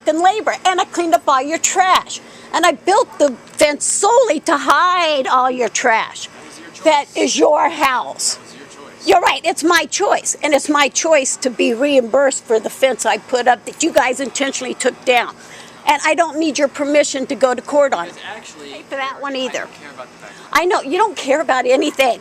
And labor, and I cleaned up all your trash, and I built the fence solely to hide all your trash. That is your house. You're right, it's my choice, and it's my choice to be reimbursed for the fence I put up that you guys intentionally took down. And I don't need your permission to go to court on it. Pay for that one either. I know, you don't care about anything.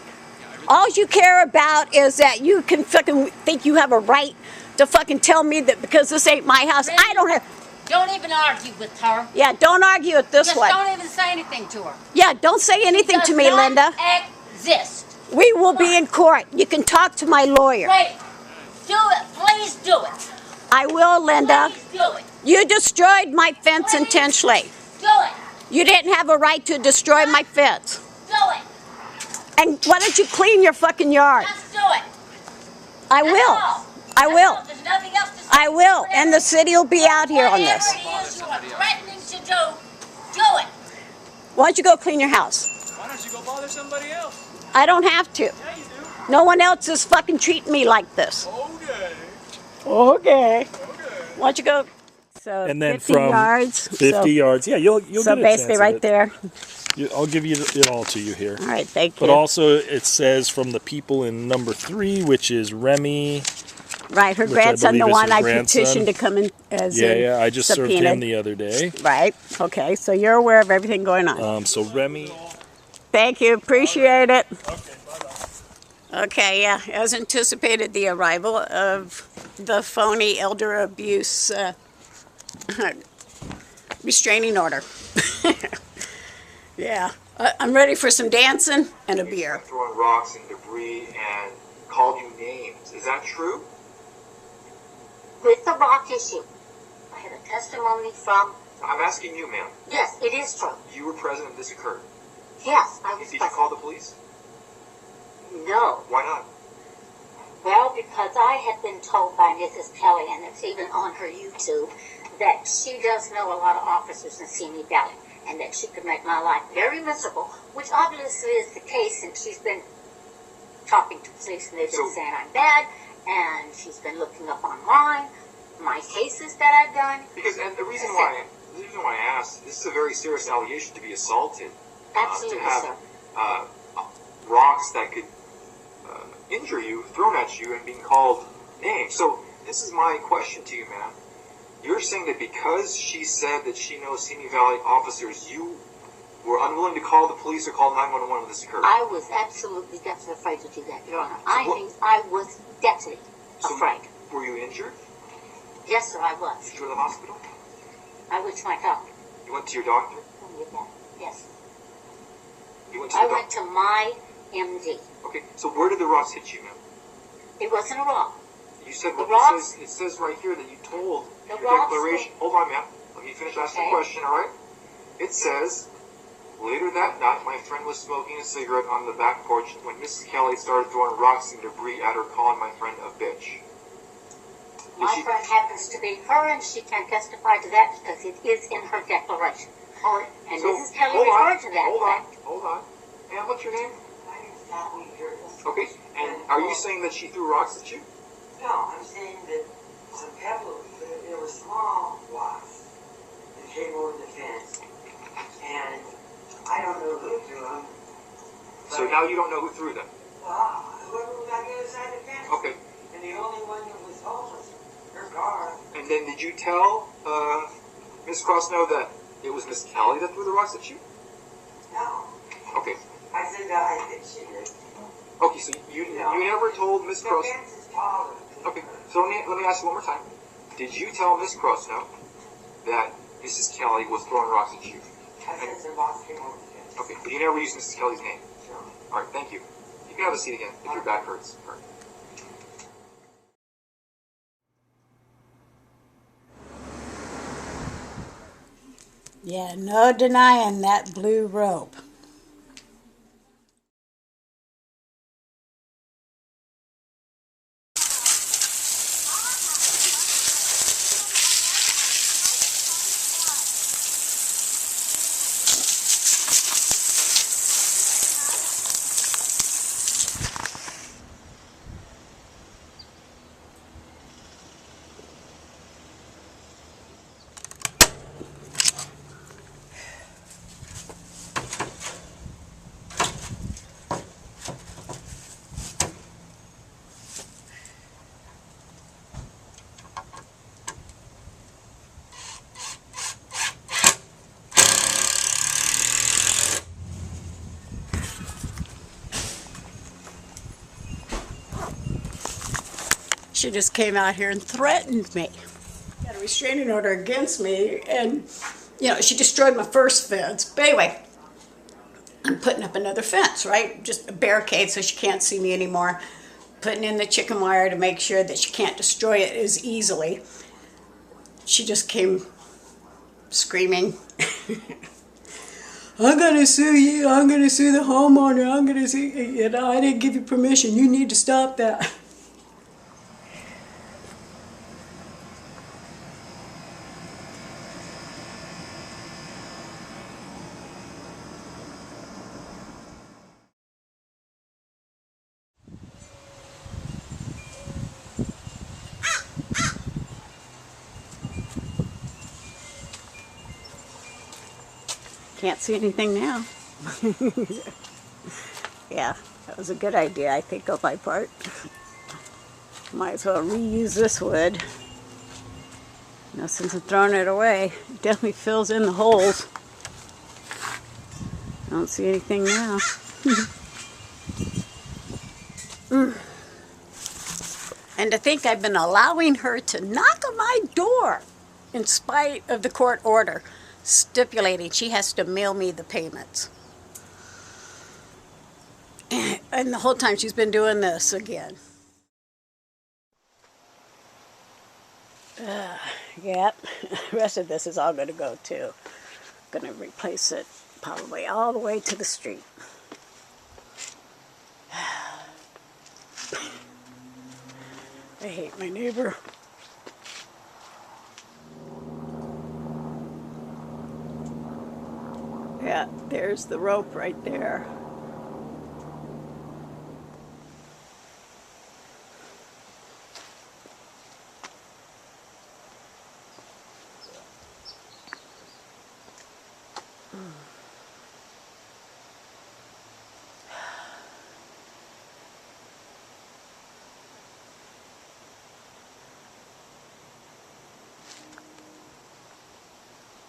All you care about is that you can fucking think you have a right to fucking tell me that because this ain't my house, I don't have... Don't even argue with her. Yeah, don't argue with this one. Just don't even say anything to her. Yeah, don't say anything to me, Linda. Exist. We will be in court. You can talk to my lawyer. Wait. Do it. Please do it. I will, Linda. Please do it. You destroyed my fence intentionally. Do it. You didn't have a right to destroy my fence. Do it. And why don't you clean your fucking yard? Just do it. I will. I will. There's nothing else to say. I will. And the city will be out here on this. Whatever it is you are threatening to do it. Why don't you go clean your house? Why don't you go bother somebody else? I don't have to. Yeah, you do. No one else is fucking treating me like this. Okay. Why don't you go? So And then 50 from yards. 50 yards. Yeah, you'll So get a basically chance right at it. there. I'll give you it all to you here. All right, thank But you. also it says from the people in number 3, which is Remy. Right, her which I grandson, the believe is one her I grandson. petitioned to come in as Yeah, I just served subpoenaed. him the other day. Right, okay, so you're aware of everything going on. So Remy. Thank you, appreciate it. Okay, yeah, as anticipated, the arrival of the phony elder abuse restraining order. Yeah, I'm ready for some dancing and a beer. Throwing rocks and debris and called you names. Is that true? With the rock issue, I had a testimony from... I'm asking you, ma'am. Yes, it is true. You were present when this occurred. Yes, I was Did you present. call the police? No. Why not? Well, because I had been told by Mrs. Kelly, and it's even on her YouTube, that she does know a lot of officers in Simi Valley, and that she could make my life very miserable, which obviously is the case since she's been talking to police and they've been saying I'm bad, and she's been looking up online my cases that I've done. Because, and the reason why I asked, this is a very serious allegation to be assaulted. Absolutely, to have sir. Rocks that could injure you thrown at you and being called names. So this is my question to you, ma'am. You're saying that because she said that she knows Simi Valley officers, you were unwilling to call the police or call 911 when this occurred? I was absolutely deathly afraid to do that, Your Honor. I was deathly afraid. Were you injured? Yes, sir, I was. Did you go to the hospital? I went to my doctor. You went to your doctor? Yes. You went to I the went to my MD. Okay, so where did the rocks hit you, ma'am? It wasn't a rock. You said The what rocks- it says right here that you told The your rocks declaration. Hold on, ma'am. Let me finish asking the question, all right? It says, later that night, my friend was smoking a cigarette on the back porch when Mrs. Kelly started throwing rocks and debris at her, calling my friend a bitch. My friend happens to be her, and she can testify to that because it is in her declaration. All right. And so, Mrs. Kelly hold on, referred to that fact. Hold on. And what's your name? My name is Kathleen Curtis. Okay. And are you saying that she threw rocks at you? No, I'm saying that some pebbles, there were small rocks that came over the fence, and I don't know who threw them. So now you don't know who threw them? Well, whoever was on the other side of the fence. Okay. And the only one that was home was her car. And then did you tell Miss Crosnoe that it was Miss Kelly that threw the rocks at you? No. Okay. I said that I think she did. Okay, so you never told Miss The Crosnoe. fence is taller. Okay, so let me ask you one more time. Did you tell Miss Crosnoe that Mrs. Kelly was throwing rocks at you? I said some rocks came over the fence. Okay, but you never used Mrs. Kelly's name. Sure. All right, thank you. You can have a seat again if your back hurts. All right. Yeah, no denying that blue robe. She just came out here and threatened me. Got a restraining order against me, and you know, she destroyed my first fence. But anyway, I'm putting up another fence, right? Just a barricade so she can't see me anymore. Putting in the chicken wire to make sure that she can't destroy it as easily. She just came screaming, I'm gonna sue you, I'm gonna sue the homeowner, I'm gonna sue you, you know, I didn't give you permission, you need to stop that. Can't see anything now. Yeah, that was a good idea, I think, on my part. Might as well reuse this wood. You know, since I'm throwing it away, it definitely fills in the holes. Don't see anything now. And to think I've been allowing her to knock on my door in spite of the court order stipulating she has to mail me the payments. And the whole time she's been doing this again. Yep, the rest of this is all going to go too. Going to replace it probably all the way to the street. I hate my neighbor. Yeah, there's the rope right there.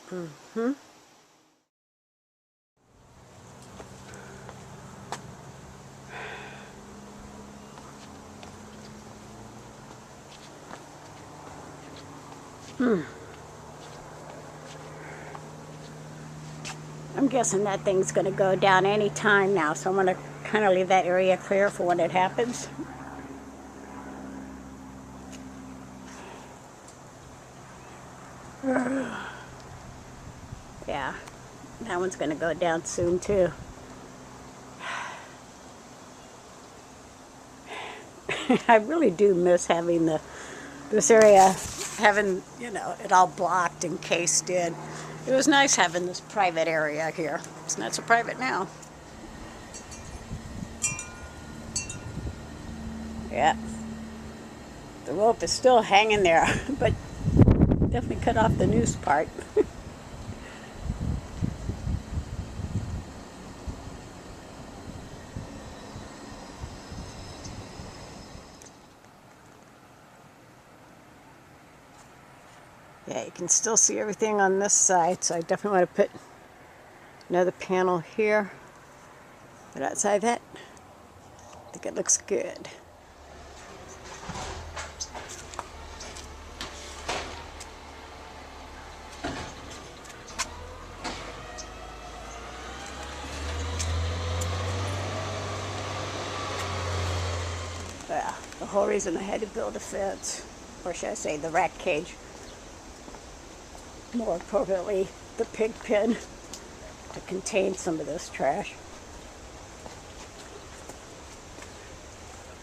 Mm-hmm. I'm guessing that thing's going to go down any time now, so I'm going to kind of leave that area clear for when it happens. Yeah, that one's going to go down soon too. I really do miss having this area, having, you know, it all blocked and cased in. It was nice having this private area here. It's not so private now. Yeah. The rope is still hanging there, but definitely cut off the noose part. Yeah, you can still see everything on this side, so I definitely want to put another panel here. But outside that, I think it looks good. Yeah, the whole reason I had to build a fence, or should I say the rat cage, more appropriately the pig pen, to contain some of this trash.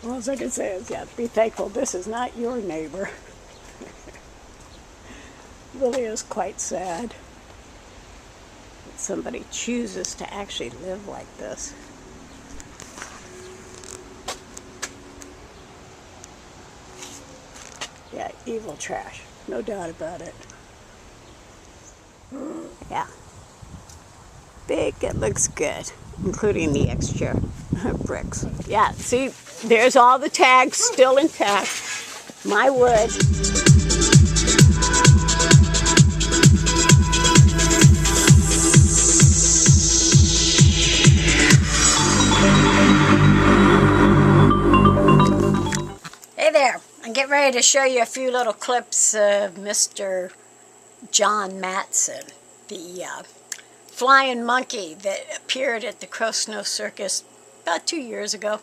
All I can say is, yeah, be thankful this is not your neighbor. It really is quite sad that somebody chooses to actually live like this. Yeah, evil trash, no doubt about it. Yeah. Big, it looks good, including the extra bricks. Yeah, see, there's all the tags still intact. My wood. Hey there, I'm getting ready ready to show you a few little clips of Mr. John Matson, the flying monkey that appeared at the Crosnoe Circus about 2 years ago.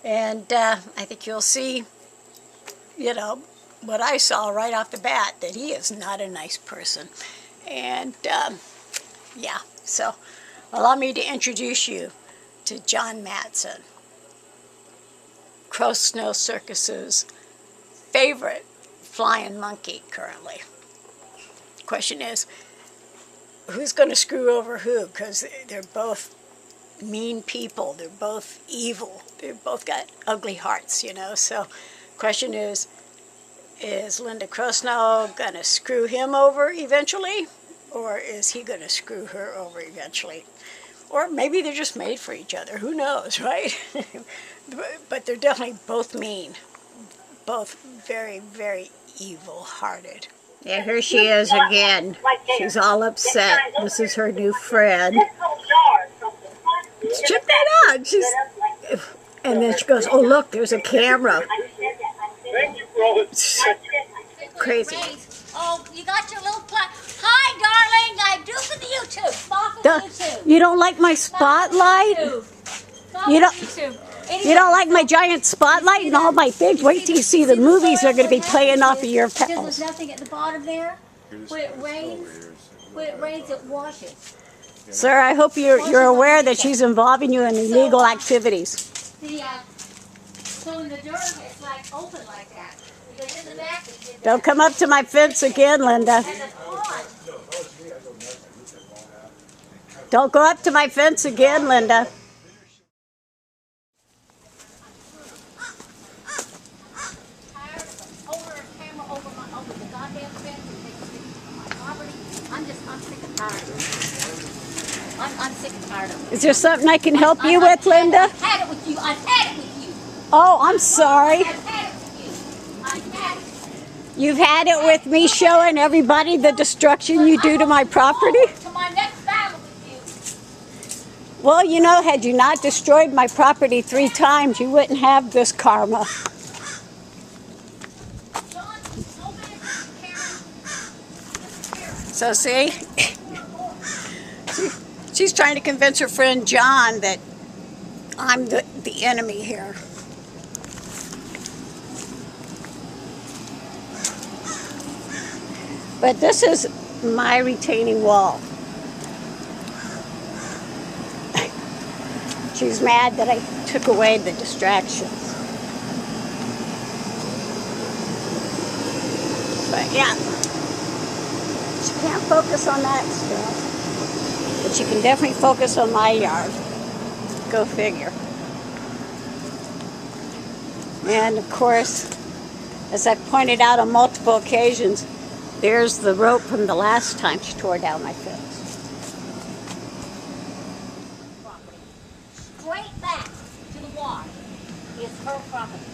And I think you'll see, you know, what I saw right off the bat, that he is not a nice person. And yeah, so allow me to introduce you to John Matson, Crosnoe Circus's favorite flying monkey currently. The question is, who's going to screw over who? Because they're both mean people. They're both evil. They've both got ugly hearts, you know. So question is Linda Crosnoe going to screw him over eventually? Or is he going to screw her over eventually? Or maybe they're just made for each other. Who knows, right? But they're definitely both mean. Both very, very evil-hearted. Yeah, here she is again. She's all upset. This is her new friend. Check that out. And then she goes, oh, look, there's a camera. Thank you for all the... Crazy. Oh, you got your little Hi, darling. I do for the YouTube. Stop the YouTube. You don't like my spotlight? You don't like my giant spotlight and all my big... Wait till you see the movies are going to be playing off of your There's pals. nothing at the bottom there. When it rains, it washes. Sir, I hope you're aware that she's involving you in illegal activities. So in the dirt, it's like open like that. Because in the back, it did Don't come up to my fence again, Linda. And the pond. Don't go up to my fence again, Linda. I'm sick and tired of it. Is there something I can help you with, Linda? I've had it with you. I've had it with you. Oh, I'm sorry. I've had it with you. I've had it. You've had it with me showing everybody the destruction you do to my property? To my next battle with Well, you know, had you not destroyed my property 3 times, you wouldn't have this karma. you. John, open it, Karen. So see? She's trying to convince her friend John that I'm the enemy here. But this is my retaining wall. She's mad that I took away the distractions. But yeah, she can't focus on that stuff. But she can definitely focus on my yard. Go figure. And of course, as I've pointed out on multiple occasions, there's the rope from the last time she tore down my fence. Straight back to the water is her property.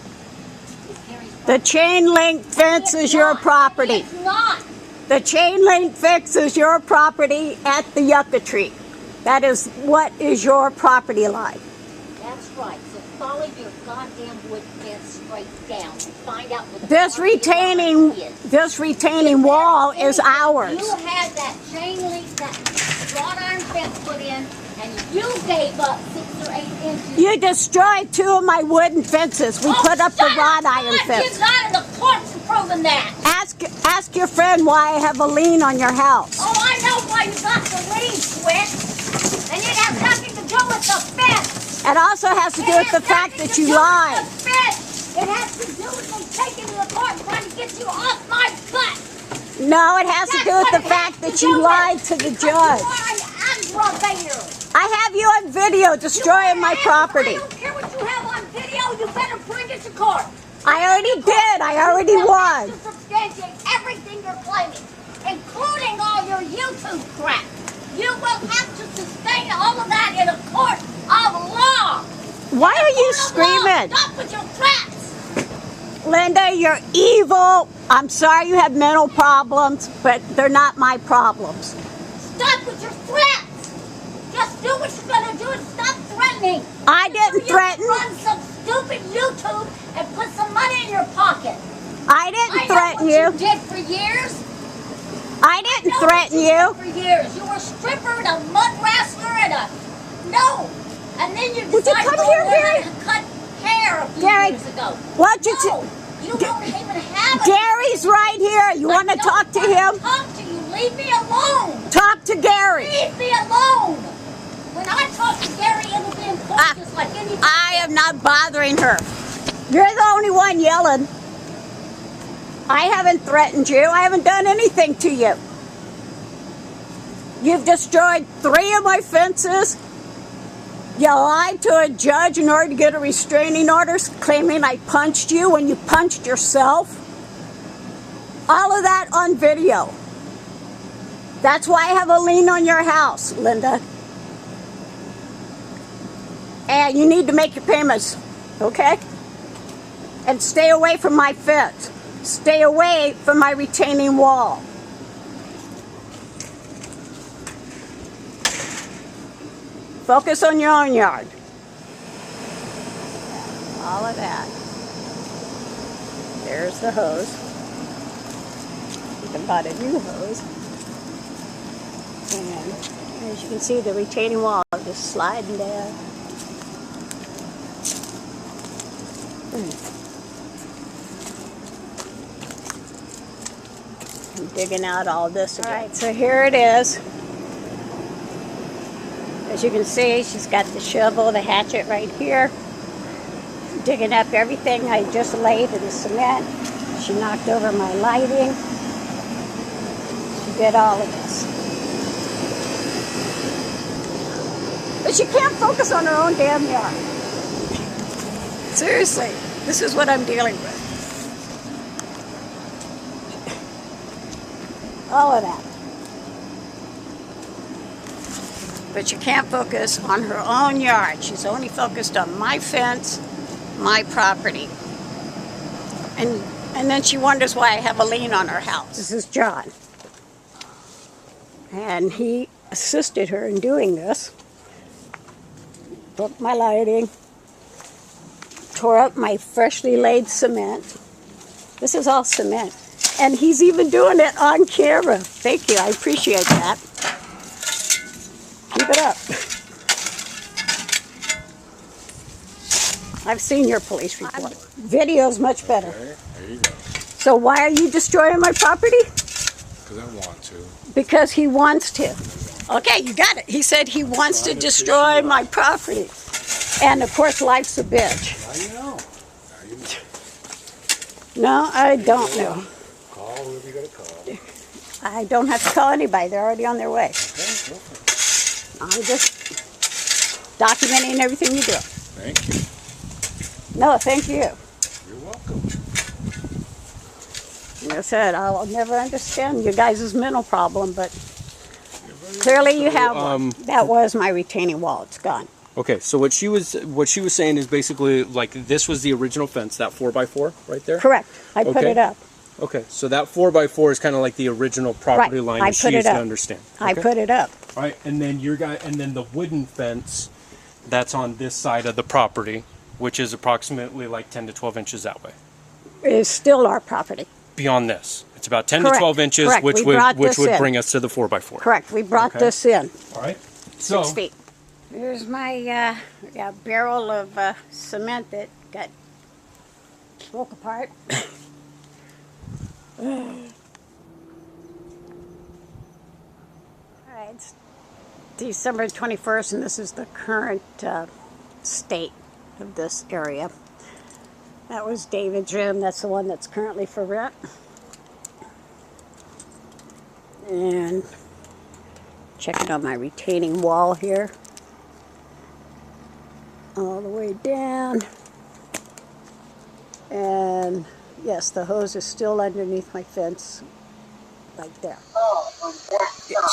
It's Harry's property. The chain link fence is your property. It's not. The chain link fence is your property at the yucca tree. That is what is your property line. That's right. So follow your goddamn wood fence straight down and find out what the This property is. retaining wall is ours. You had that chain link, that wrought iron fence put in, and you gave up 6 or 8 inches. You destroyed 2 of my wooden fences. We put up the wrought iron fence. You got in the courts and proven that. Ask your friend why I have a lien on your house. Oh, I know why you got the lien, Twit. And it has nothing to do with the fence. It also has to do with the fact that you lied. It has to do with me taking you to the court and trying to get you off my butt. No, it has to do with the fact that you lied to the judge. You are an aggravator. I have you on video destroying my property. I don't care what you have on video. You better bring it to court. I already did. I already won. To substantiate everything you're claiming, including all your YouTube crap. You will have to sustain all of that in a court of law. Why are you screaming? Stop with your threats. Linda, you're evil. I'm sorry you have mental problems, but they're not my problems. Stop with your threats. Just do what you're going to do and stop threatening. I didn't threaten. Run some stupid YouTube and put some money in your pocket. I didn't threaten you. you. Did for years. I didn't threaten you. For years, you were a stripper and a mud wrestler and a no. And then you Would you decided come to here, go Gary? and cut hair a few Gary, years ago. what you No, you don't even have it. Gary's right here. You want to talk to him? Talk to you. Leave me alone. Talk to Gary. Leave me alone. When I talk to Gary, it'll be important just like anything. I am not bothering her. You're the only one yelling. I haven't threatened you. I haven't done anything to you. You've destroyed 3 of my fences. You lied to a judge in order to get a restraining order, claiming I punched you when you punched yourself. All of that on video. That's why I have a lien on your house, Linda. And you need to make your payments, okay? And stay away from my fence. Stay away from my retaining wall. Focus on your own yard. All of that. There's the hose. You can buy a new hose. And as you can see, the retaining wall is just sliding down. I'm digging out all this again. All right, so here it is. As you can see, she's got the shovel, the hatchet right here. Digging up everything I just laid in the cement. She knocked over my lighting. She did all of this. But she can't focus on her own damn yard. Seriously, this is what I'm dealing with. All of that. But she can't focus on her own yard. She's only focused on my fence, my property. And then she wonders why I have a lien on her house. This is John. And he assisted her in doing this. Broke my lighting. Tore up my freshly laid cement. This is all cement. And he's even doing it on camera. Thank you, I appreciate that. Keep it up. I've seen your police report. Video's much better. Okay, there you go. So why are you destroying my property? Because I want to. Because he wants to. Okay, you got it. He said he wants to destroy my property. And of course, life's a bitch. Now you know. Now you know. No, I don't know. Call whoever you got to call. I don't have to call anybody. They're already on their way. Okay, go for it. I'm just documenting everything you do. Thank you. No, thank you. You're welcome. Like I said, I'll never understand you guys' mental problem, but clearly you have one. That was my retaining wall. It's gone. Okay, so what she was saying is basically like this was the original fence, that 4x4 right there? Correct. I put it up. Okay, so that 4x4 is kind of like the original property Right. line I that she put it used to up. understand. I Okay. put it up. All right, and then the wooden fence that's on this side of the property, which is approximately like 10 to 12 inches that way. It's still our property. Beyond this, it's about 10 Correct. to 12 inches, Correct. which We brought would this in. bring us to the 4x4. Correct. We brought Okay. this in. All right. So 6 feet. Here's my barrel of cement that got broke apart. All right, it's December 21st, and this is the current state of this area. That was David's room. That's the one that's currently for rent. And checking on my retaining wall here. All the way down. And yes, the hose is still underneath my fence, right there.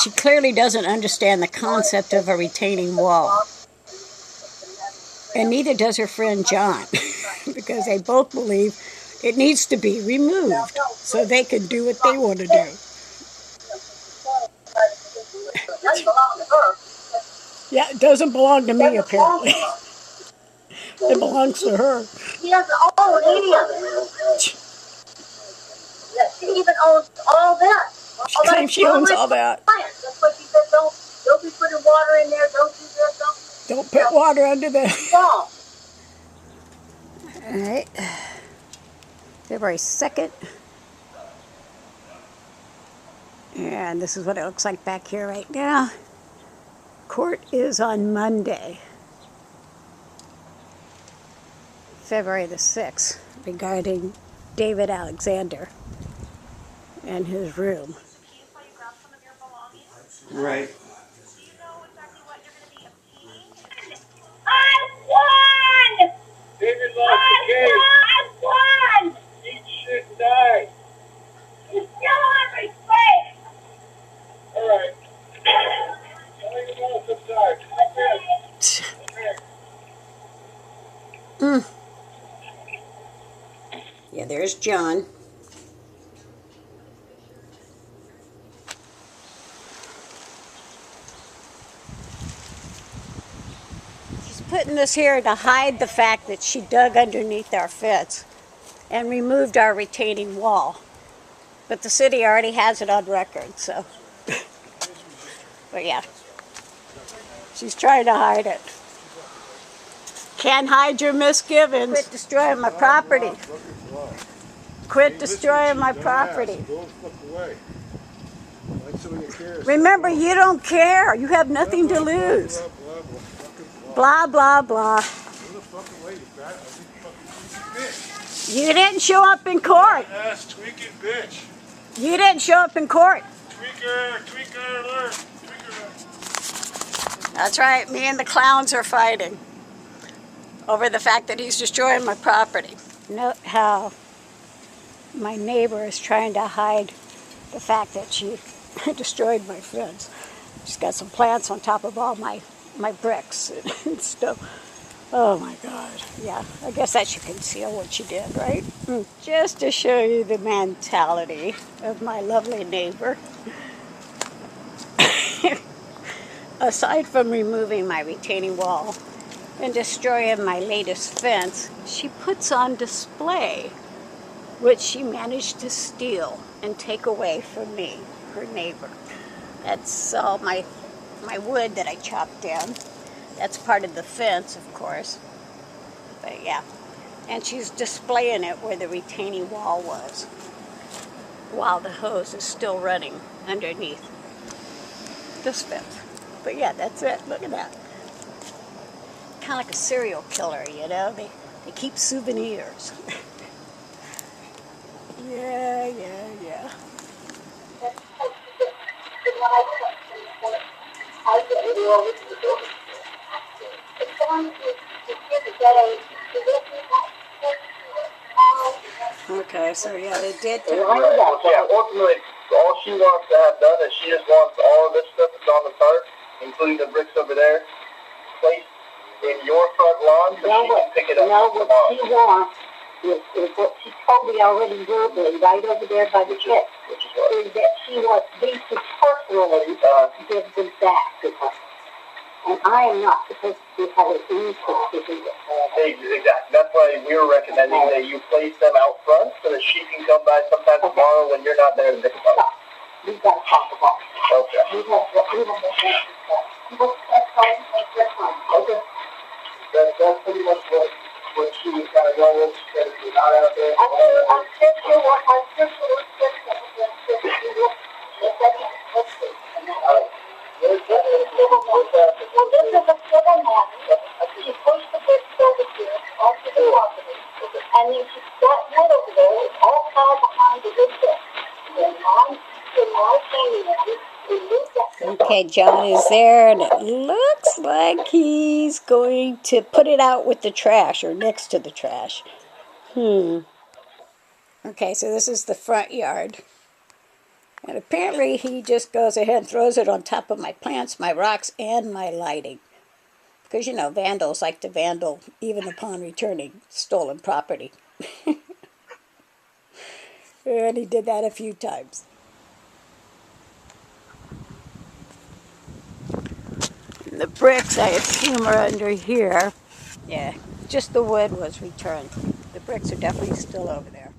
She clearly doesn't understand the concept of a retaining wall. And neither does her friend John, because they both believe it needs to be removed so they can do what they want to do. Yeah, it doesn't belong to me, apparently. It belongs to her. He doesn't own any of it. even owns all that. She claims she owns all that. Plants. That's what she said. Don't be putting water in there. Don't do this. Don't put water under the... Wall. All right. February 2nd. And this is what it looks like back here right now. Court is on Monday, February the 6th, regarding David Alexander and his room. Right. I won! David lost the case. I won! Eat shit and die. You still have respect. All right. I'll leave it all subside. Okay. Yeah, there's John. She's putting this here to hide the fact that she dug underneath our fence and removed our retaining wall. But the city already has it on record, so. But yeah, she's trying to hide it. Can't hide your misgivings. Quit destroying my property. Quit destroying my property. Go the fuck away. Like somebody cares. Remember, you don't care. You have nothing to lose. Blah, blah, blah. Go the fuck away, you fat, fucking bitch. You didn't show up in court. Ass tweaking bitch. You didn't show up in court. Tweaker alert. Tweaker alert. That's right. Me and the clowns are fighting over the fact that he's destroying my property. Note how my neighbor is trying to hide the fact that she destroyed my fence. She's got some plants on top of all my bricks and stuff. Oh my God. Yeah, I guess that should conceal what she did, right? Just to show you the mentality of my lovely neighbor. Aside from removing my retaining wall and destroying my latest fence, she puts on display which she managed to steal and take away from me, her neighbor. That's all my wood that I chopped down. That's part of the fence, of course. But yeah, and she's displaying it where the retaining wall was, while the hose is still running underneath this fence. But yeah, that's it. Look at that. Kind of like a serial killer, you know? They keep souvenirs. Yeah. Okay, so yeah, they did. Yeah, ultimately, all she wants to have done is she just wants all of this stuff that's on the cart, including the bricks over there, placed in your front lawn so she can pick it up. No, what she wants is what she told me already verbally, right over there by the pit, Which is what? is that she wants me to personally give them back to her. And I am not supposed to have an input to do it. Exactly. That's why we were recommending that you place them out front so that she can come by sometime tomorrow when you're not there to pick them up. We've got to talk about it. Okay. We have Okay. That's pretty much what she was kind of going with. She said if you're not out there, I'm sure she was Well, this is a civil matter. She pushed the bricks over here onto the property, and then she got wood over there. It's all piled behind the wood deck. Okay, John is there, and it looks like he's going to put it out with the trash, or next to the trash. Okay, so this is the front yard. And apparently he just goes ahead and throws it on top of my plants, my rocks, and my lighting. Because, you know, vandals like to vandal even upon returning stolen property. And he did that a few times. And the bricks, I assume, are under here. Yeah, just the wood was returned. The bricks are definitely still over there.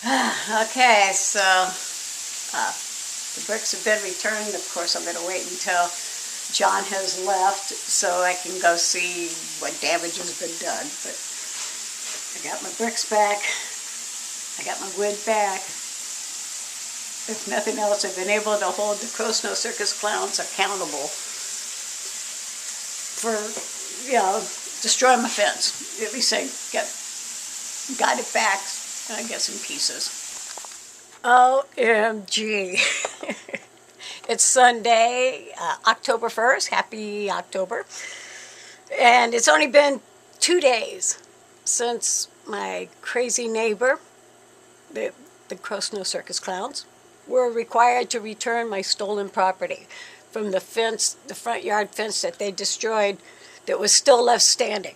Okay, so the bricks have been returned. Of course, I'm going to wait until John has left so I can go see what damage has been done. But I got my bricks back. I got my wood back. If nothing else, I've been able to hold the Crosnoe Circus clowns accountable for, destroying my fence. At least I got it back, I guess, in pieces. OMG. It's Sunday, October 1st. Happy October. And it's only been 2 days since my crazy neighbor, the Crosnoe Circus clowns, were required to return my stolen property from the fence, the front yard fence that they destroyed that was still left standing.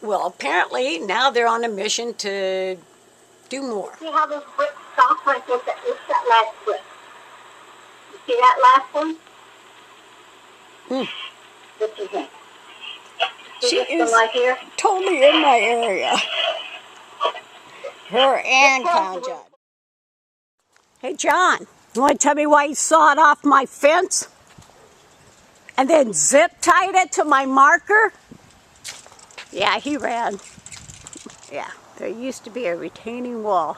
Well, apparently now they're on a mission to do more. See how those bricks stop right there? Look at that last brick. You see that last one? What do you think? She this is one right here? totally in my area. Her and Clown John. Hey, John, you want to tell me why you sawed off my fence and then zip-tied it to my marker? Yeah, he ran. Yeah, there used to be a retaining wall,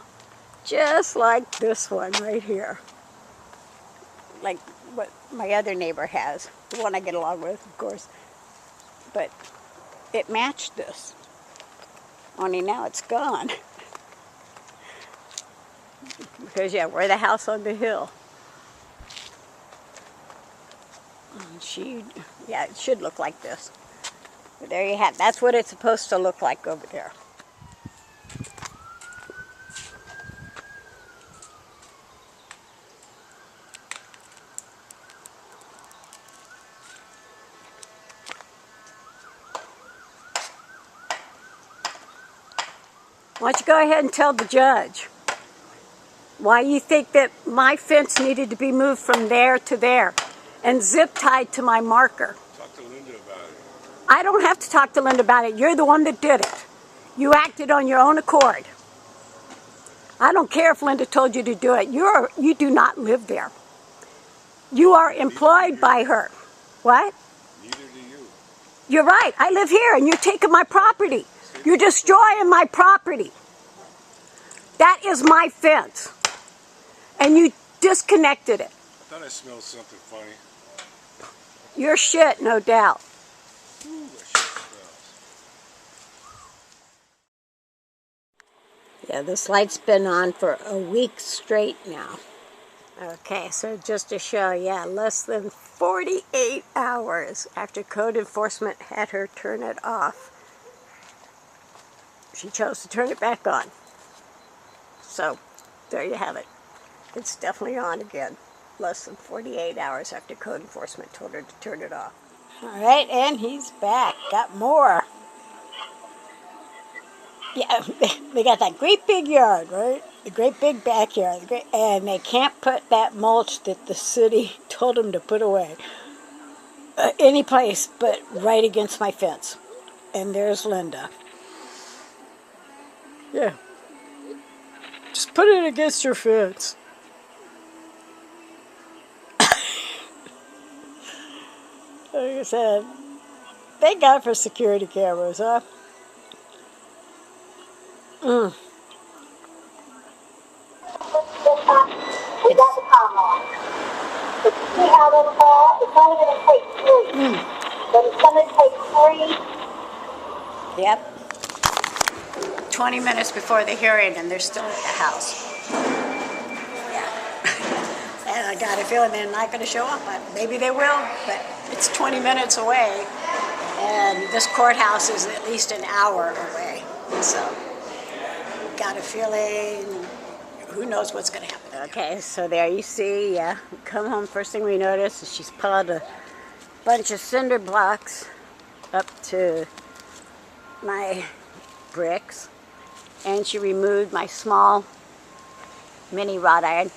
just like this one right here. Like what my other neighbor has, the one I get along with, of course. But it matched this, only now it's gone. Because, yeah, we're the house on the hill. Yeah, it should look like this. But there you have it. That's what it's supposed to look like over there. Why don't you go ahead and tell the judge why you think that my fence needed to be moved from there to there and zip-tied to my marker. Talk to Linda about it. I don't have to talk to Linda about it. You're the one that did it. You acted on your own accord. I don't care if Linda told you to do it. You do not live there. You are employed by her. What? Neither do you. You're right. I live here and you're taking my property. You're destroying my property. That is my fence. And you disconnected it. I thought I smelled something funny. Your shit, no doubt. Ooh, that shit smells. Yeah, this light's been on for a week straight now. Okay, so just to show, yeah, less than 48 hours after code enforcement had her turn it off, she chose to turn it back on. So, there you have it. It's definitely on again. Less than 48 hours after code enforcement told her to turn it off. All right, and he's back. Got more. Yeah, they got that great big yard, right? The great big backyard. And they can't put that mulch that the city told them to put away any place but right against my fence. And there's Linda. Yeah. Just put it against your fence. Like I said, thank God for security cameras, huh? We got the timeline. But you see how those fall? It's only going to take 3. But it's going to take 3. Yep. 20 minutes before the hearing and they're still at the house. Yeah. And I got a feeling they're not going to show up. Maybe they will, but it's 20 minutes away. And this courthouse is at least an hour away. So, got a feeling, who knows what's going to happen. Okay, so there you see, yeah, we come home, first thing we notice is she's piled a bunch of cinder blocks up to my bricks. And she removed my small mini wrought iron.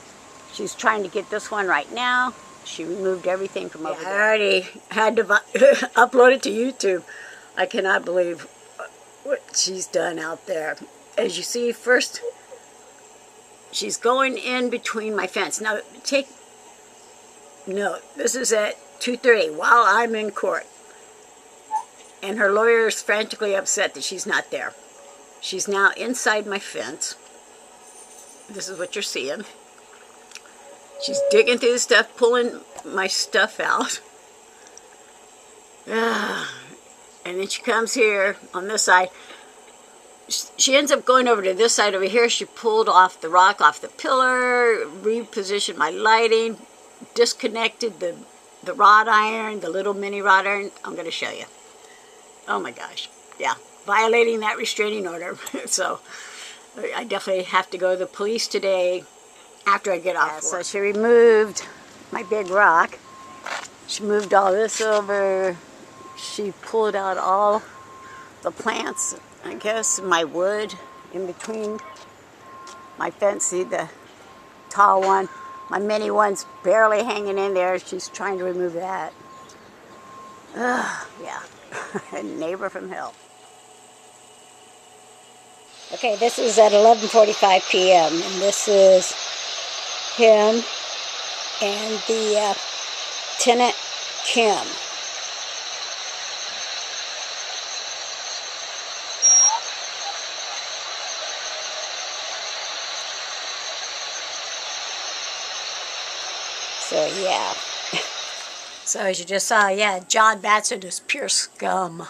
She's trying to get this one right now. She removed everything from over there. I already had to upload it to YouTube. I cannot believe what she's done out there. As you see, first She's going in between my fence. Now, take note. This is at 2:30 while I'm in court. And her lawyer is frantically upset that she's not there. She's now inside my fence. This is what you're seeing. She's digging through the stuff, pulling my stuff out. And then she comes here on this side. She ends up going over to this side over here. She pulled off the rock off the pillar, repositioned my lighting, disconnected the rod iron, the little mini rod iron. I'm going to show you. Oh my gosh. Yeah, violating that restraining order. So I definitely have to go to the police today after I get off work. So she removed my big rock. She moved all this over. She pulled out all the plants, I guess, my wood in between my fence. See the tall one? My mini one's barely hanging in there. She's trying to remove that. Yeah, a neighbor from hell. Okay, this is at 11:45 p.m. and this is him and the tenant Kim. So yeah. So as you just saw, yeah, John Batson is pure scum.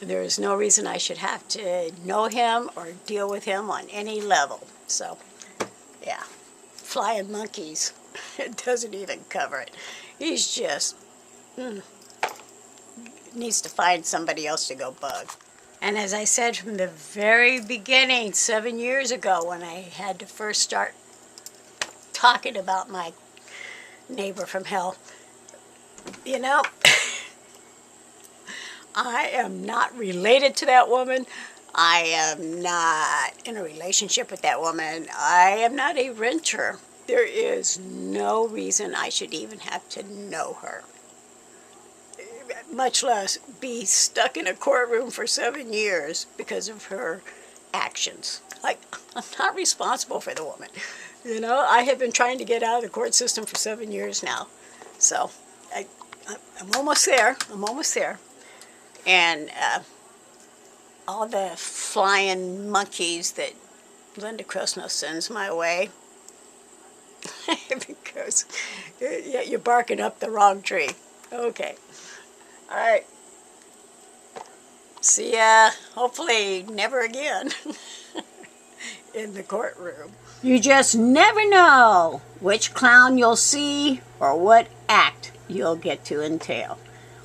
There is no reason I should have to know him or deal with him on any level. So, yeah. Flying monkeys. It doesn't even cover it. He's just needs to find somebody else to go bug. And as I said from the very beginning, 7 years ago, when I had to first start talking about my neighbor from hell, you know, I am not related to that woman. I am not in a relationship with that woman. I am not a renter. There is no reason I should even have to know her, much less be stuck in a courtroom for 7 years because of her actions. Like, I'm not responsible for the woman. You know, I have been trying to get out of the court system for 7 years now. So, I'm almost there. I'm almost there. And all the flying monkeys that Linda Crosnoe sends my way, because you're barking up the wrong tree. Okay. All right. See ya, hopefully never again in the courtroom. You just never know which clown you'll see or what act you'll get to entail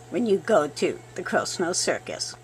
when you go to the Crosnoe Circus.